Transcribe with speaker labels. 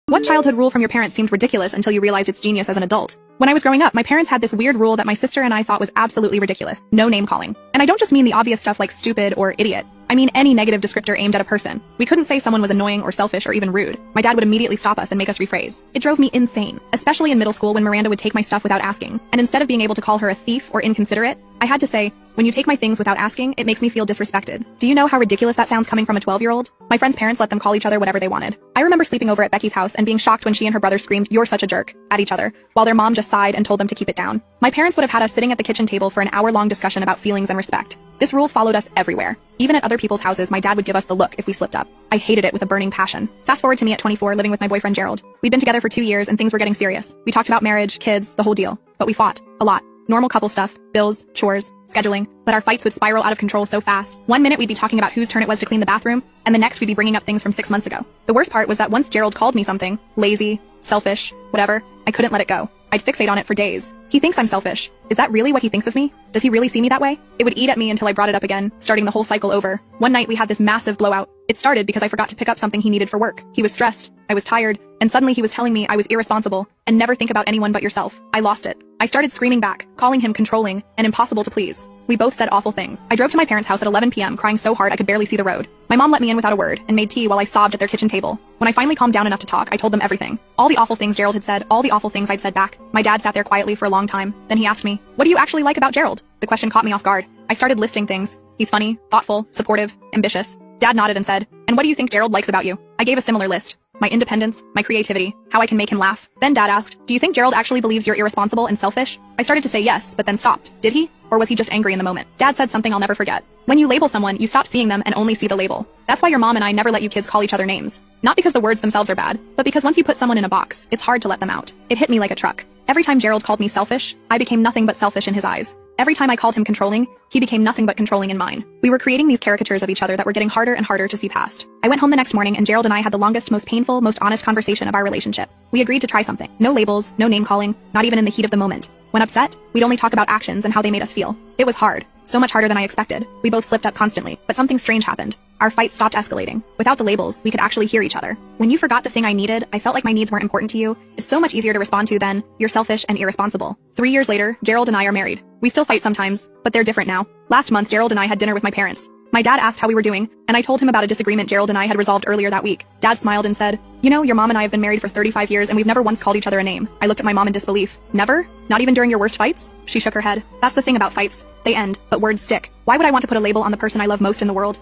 Speaker 1: What childhood rule from your parents seemed ridiculous until you realized its genius as an adult? When I was growing up, my parents had this weird rule that my sister and I thought was absolutely ridiculous. No name calling. And I don't just mean the obvious stuff like stupid or idiot. I mean any negative descriptor aimed at a person. We couldn't say someone was annoying or selfish or even rude. My dad would immediately stop us and make us rephrase. It drove me insane, especially in middle school when Miranda would take my stuff without asking. And instead of being able to call her a thief or inconsiderate, I had to say, when you take my things without asking, it makes me feel disrespected. Do you know how ridiculous that sounds coming from a 12-year-old? My friends' parents let them call each other whatever they wanted. I remember sleeping over at Becky's house and being shocked when she and her brother screamed, "You're such a jerk," at each other, while their mom just sighed and told them to keep it down. My parents would have had us sitting at the kitchen table for an hour-long discussion about feelings and respect. This rule followed us everywhere. Even at other people's houses, my dad would give us the look if we slipped up. I hated it with a burning passion. Fast forward to me at 24, living with my boyfriend Gerald. We'd been together for 2 years and things were getting serious. We talked about marriage, kids, the whole deal. But we fought. A lot. Normal couple stuff, bills, chores, scheduling, but our fights would spiral out of control so fast. One minute we'd be talking about whose turn it was to clean the bathroom, and the next we'd be bringing up things from 6 months ago. The worst part was that once Gerald called me something, lazy, selfish, whatever, I couldn't let it go. I'd fixate on it for days. He thinks I'm selfish. Is that really what he thinks of me? Does he really see me that way? It would eat at me until I brought it up again, starting the whole cycle over. One night we had this massive blowout. It started because I forgot to pick up something he needed for work. He was stressed, I was tired, and suddenly he was telling me I was irresponsible and never think about anyone but yourself. I lost it. I started screaming back, calling him controlling and impossible to please. We both said awful things. I drove to my parents' house at 11 p.m. crying so hard I could barely see the road. My mom let me in without a word and made tea while I sobbed at their kitchen table. When I finally calmed down enough to talk, I told them everything. All the awful things Gerald had said, all the awful things I'd said back. My dad sat there quietly for a long time. Then he asked me, "What do you actually like about Gerald?" The question caught me off guard. I started listing things. He's funny, thoughtful, supportive, ambitious. Dad nodded and said, "And what do you think Gerald likes about you?" I gave a similar list. My independence, my creativity, how I can make him laugh. Then Dad asked, "Do you think Gerald actually believes you're irresponsible and selfish?" I started to say yes, but then stopped. Did he? Or was he just angry in the moment? Dad said something I'll never forget. When you label someone, you stop seeing them and only see the label. That's why your mom and I never let you kids call each other names. Not because the words themselves are bad, but because once you put someone in a box, it's hard to let them out. It hit me like a truck. Every time Gerald called me selfish, I became nothing but selfish in his eyes. Every time I called him controlling, he became nothing but controlling in mine. We were creating these caricatures of each other that were getting harder and harder to see past. I went home the next morning and Gerald and I had the longest, most painful, most honest conversation of our relationship. We agreed to try something. No labels, no name calling, not even in the heat of the moment. When upset, we'd only talk about actions and how they made us feel. It was hard. So much harder than I expected. We both slipped up constantly, but something strange happened. Our fight stopped escalating. Without the labels, we could actually hear each other. When you forgot the thing I needed, I felt like my needs weren't important to you, is so much easier to respond to than, "You're selfish and irresponsible." 3 years later, Gerald and I are married. We still fight sometimes, but they're different now. Last month, Gerald and I had dinner with my parents. My dad asked how we were doing, and I told him about a disagreement Gerald and I had resolved earlier that week. Dad smiled and said, "You know, your mom and I have been married for 35 years and we've never once called each other a name." I looked at my mom in disbelief. "Never? Not even during your worst fights?" She shook her head. "That's the thing about fights. They end, but words stick. Why would I want to put a label on the person I love most in the world?"